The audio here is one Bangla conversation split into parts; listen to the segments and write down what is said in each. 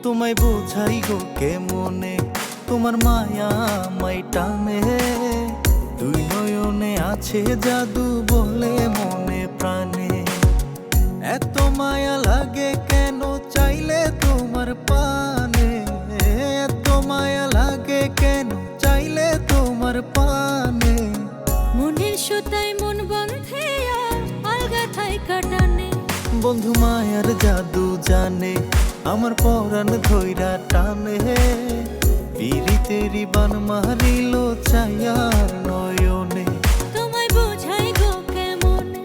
তোমায় বোঝাই গো কেমনে, তোমার মায়া আমায় টানে। দুই নয়নে আছে জাদু বলে মনে প্রাণে। এত মায়া লাগে কেন চাইলে তোমার পানে, এত মায়া লাগে কেন চাইলে তোমার পানে। মনের সুতায় মন বন্ধে আলগা থাই কাটানে। বন্ধু মায়ার জাদু জানে, আমার পরাণ ধইরা টানে। পিরিতেরি বান মারিল ছায়ার নয়নে। তোমায় বোঝাই গো কেমনে,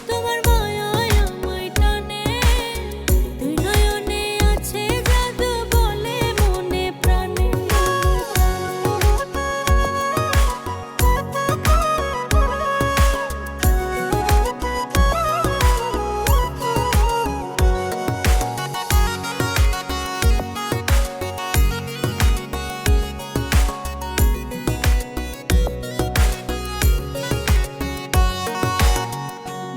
তোমার মায়ায় আমায় টানে। দুই নয়নে আছে জাদু বলে মনে প্রাণে।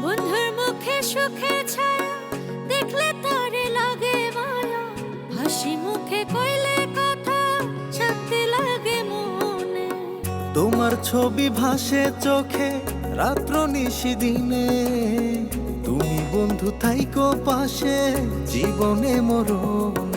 বন্ধুর মুখে সুখে ছায়া দেখলে তারে লাগে মায়া। হাসি মুখে কইলে কথা শান্তি লাগে মনে। তোমার ছবি ভাসে চোখে রাত্র নিশি দিনে। তুমি বন্ধু থাইকো পাশে জীবনে মরণে।